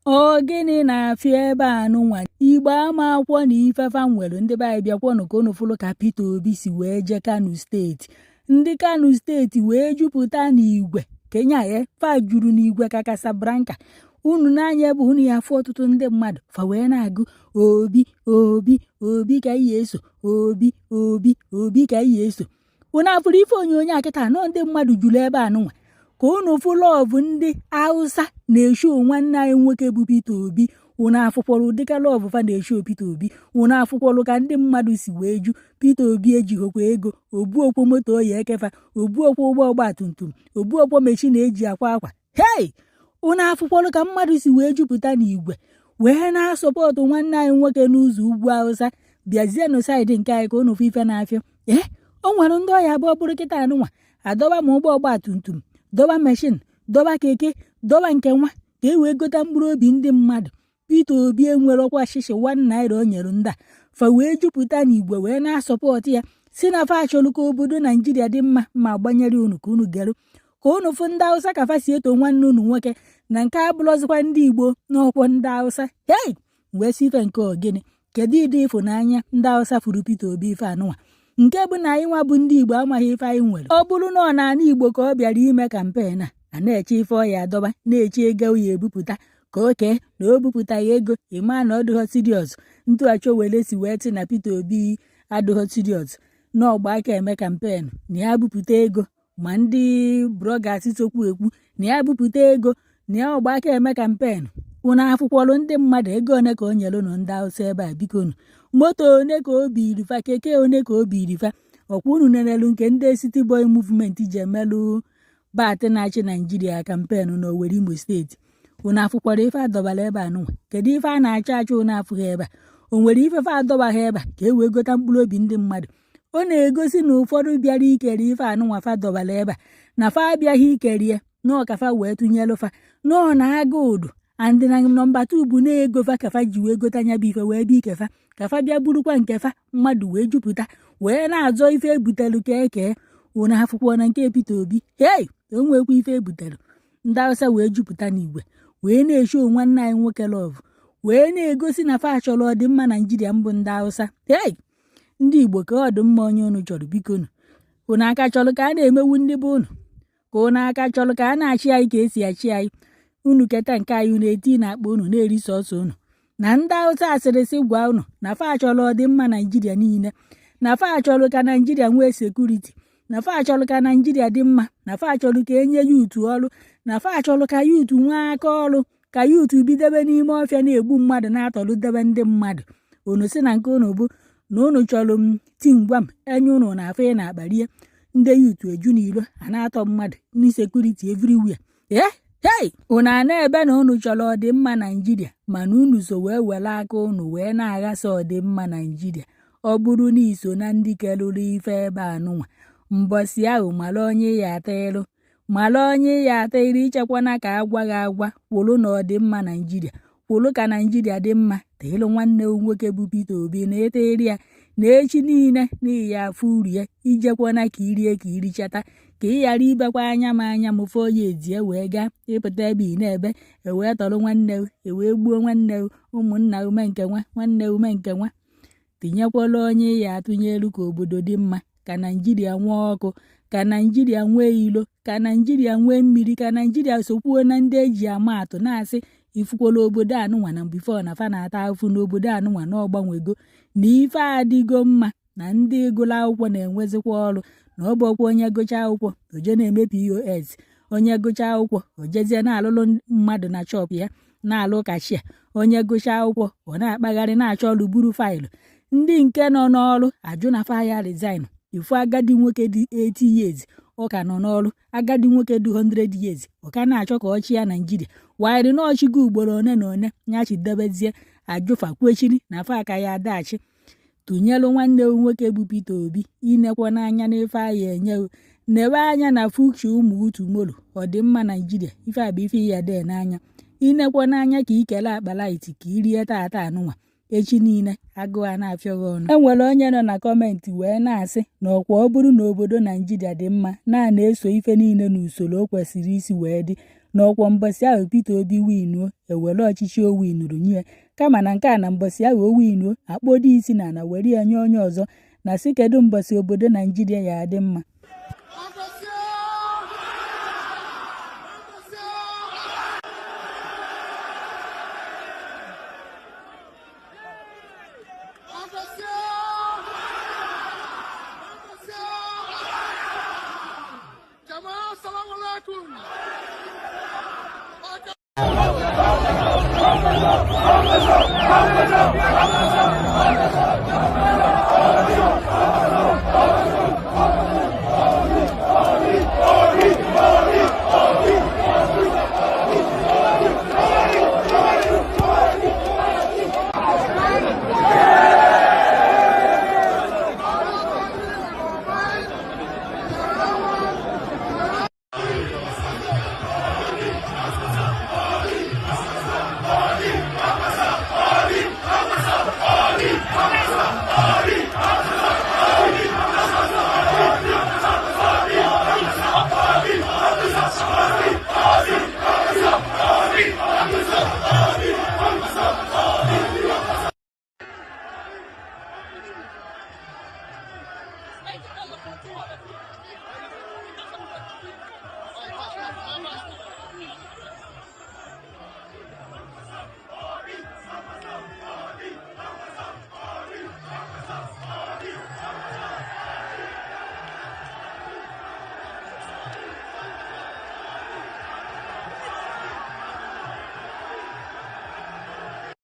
Ogene na-afịa ebe anụnwa Igbo ama akwụkwọ na ifefa nwere ndị be anyị bịakwanụ ka unu fụlụ ka Peter Obi si wee je Kano steeti. Ndị Kano steeti wee jupụta n'igwe Kenya fa juru n'igwe ka Casablanca. Unu n'anya ebe unu ya afụ ọtụtụ ndị mmadụ fa wee na-agụ Obi Obi Obi ka iyi eso Obi Obi Obi ka iyi eso. Unu afụrụ ife onye akịta nọ ndị mmadụ juru ebe anụnwa ka unu fụ lọvụ ndị Hausa na-esho nwanne anyị nwoke bụ Peter Obi. Unu afụkwọrọ dịka lọvụ fa na-esho Peter Obi. Unu afụkwọrọ ka ndị mmadụ si wee ju Peter Obi ejighokwa ego obuokwo moto oyi ekefa obuokwo ụgbọ ọgbatumtum obuokwo mechin eji akwa. Hey! Unu afụkwọrọ ka mmadụ si wee jupụta n'igwe wee na-asọpọtụ nwanne anyị nwoke n'ụzọ ugwu Hausa bịazienụ saịdị nke anyị ka unu fụ ife na-afịa. O nwere ndị ọya abụọ bụrụ kịta anụnwa adọba ma ụgbọ ọgbatumtum dọba meshin dọba keke dọba nke nwa ka e wee gota mkpụrụ obi ndị mmadụ. Peter Obi enwerọkwa shishi 1 naira o nyere ndị a fa wee jupụta n'igwe wee na-asọpọtụ ya si na fa achọlụ ka obodo Naijiria dị mma ma gbanyere unu ka unu geru ka unu fụ ndị Hausa ka fa si eto nwanne unu nwoke na nke abụrụzikwa ndị Igbo n'ọkwọ ndị Hausa. Hey! Wee si ife nke ogene kedu ịdị ịfụnanya ndị Hausa furu Peter Obi ife anụnwa nke bụ na anyị nwa bụ ndị Igbo amaghị ife anyị nwere. Ọ bụrụ na ọ na-ana Igbo ka ọ bịara ime kampen a na-eche ife ọya adọba na-eche ego ya ebupụta ka oke na o bupụtaghị ego ịma na ọ dịghọ siriọs. Ntụghachi wele si wee tị na Peter Obi adịghọ siriọs na ọgba aka eme kampen na ya bupụta ego ma ndị bloggers sokwu ekwu na ya bupụta ego na ya ọgba aka eme kampen. Unu afụkwọrọ ndị mmadụ ego one ka o nyere unu ndị Hausa ebe a bikonu moto one ka o birifa keke one ka o birifa ọkwa unu nenelu nke ndị City Boy Movement ji emelụ batị na-achị Naijiria kampen n'Owerri Imo steeti. Unu afụkwara ife adọbara ebe anụnwa kedu ife a na-achọ achọ unu afụghị ebe a o nwere ife fa adọbaghị ebe a ka e wee gota mkpụrụ obi ndị mmadụ. Ọ na-egosi na ụfọdụ bịara ikere ife anụnwa fa dọbara ebe a na fa abịaghị ikeri ya na ọkafa wee tụnyelụ fa na ọ na-aga ụdụ andị na nọmba 2 bụ na-ego fa ka fa ji wee gota anya bụ ife wee bịa ikefa ka fa bịa burukwa nke fa mmadụ wee jupụta wee na-azọ ife ebutelu ka eke. Unu afụkwọ na nke Peter Obi hey o nwekwa ife ebutelu ndị Hausa wee jupụta n'igwe wee na-esho nwanne anyị nwoke lọvụ wee na-egosi na fa achọrọ ọdịmma Naijiria mbụ ndị Hausa. Hey! Ndị Igbo ka ọdịmma onye unu chọrọ bikonu unu aka chọrọ ka a na-emewu ndị bụ unu ka unu aka chọrọ ka a na-achị anyị ka esi achị anyị. Unu keta nke anyị na-eti na akpa unu na-eri sọsọ unu na ndị Hausa asịrịsị gwa unu na fa achọrọ ọdịmma Naijiria niile na fa achọrọ ka Naijiria nwee sekuriti na fa achọrọ ka Naijiria dị mma na fa achọrọ ka enye yuutu ọrụ na fa achọrọ ka yuutu nwee aka ọrụ ka yuutu bidebe n'ime ọfịa na-egbu mmadụ na-atọlụdebe ndị mmadụ. Unu si na nke unu bụ na unu chọrọ tingwam enye unu na afọ na-akparie ndị yuutu eju n'ilo a na-atọ mmadụ n'isekuriti everywhere. Hey! Unu na-ebe na unu chọrọ ọdịmma Naijiria mana unu so wee were aka unu wee na-aghasa ọdịmma Naijiria. Ọ bụrụ na iso na ndị kelụrụ ife ebe anụnwa mbọsị ahụ mara onye ya atailu mara onye ya atailu ichekwana ka agwa gị agwa kwụrụ na ọdịmma Naijiria kwụrụ ka Naijiria dị mma tailu nwanne nwoke bụ Peter Obi na eteri ya na echi niile n'ihi ya afụ uru ya ijekwana ka irie ka irichata ka ị ghara ibekwa anya ma anya mụfe onye eji wee gaa ịpụta ebe ị na-ebe ewee tọrọ nwanne ewee gbuo nwanne ụmụnna ume nke nwa nwanne ume nke nwa. Tinyekwala onye ya atụnyelu ka obodo dị mma ka Naijiria nwee ọkụ ka Naijiria nwee ilo ka Naijiria nwee mmiri ka Naijiria sokwuo na ndị eji ama atụ na-asị ifukwala obodo anụnwa na bifo na fa na-ata afụ n'obodo anụnwa na ọgbanwego na ife adịgo mma na ndị gụrụ akwụkwọ na-enwezikwa ọrụ na ọ bụkwa onye gụcha akwụkwọ oje na-eme POS onye gụcha akwụkwọ ojezie na-alụlụ mmadụ na chọp ya na-alụ kashia onye gụcha akwụkwọ ọ na-akpagharị na-achọ ọrụ buru faịlụ. Ndị nke nọ n'ọrụ ajụ na faya resign ifu agadi nwoke dị 80 years ọ ka nọ n'ọrụ agadi nwoke dị 100 years ọ ka na-achọ ka ọ chịa Naijiria wanyere na ọchịgo ugboro one na one nyachidebezie ajụfa kwechiri na fa aka ya adaghachi. Tụnyelụ nwanne nwoke bụ Peter Obi inekwa n'anya n'ife anya enye newe anya na fuchi ụmụ utumolo ọdịmma Naijiria ife abụ ife ya dị n'anya inekwa n'anya ka ikele akpalaiti ka irie tata anụnwa echi niile agụụ a na-afịọghị ọnụ. Enwere onye nọ na kọmentị wee na-asị na ọkwa ọ bụrụ na obodo Naijiria dị mma na-eso ife niile n'usoro o kwesịrị isi wee dị n'ọkwọ mbọsị ahụ Peter Obi winuo ewere ọchịchị o winuru nye kama na nke a na mbọsị ahụ o winuo akpọdo isi na ana were ya nye onye ọzọ na sị kedu mbọsị obodo Naijiria ya adị mma. Assalamu alaikum.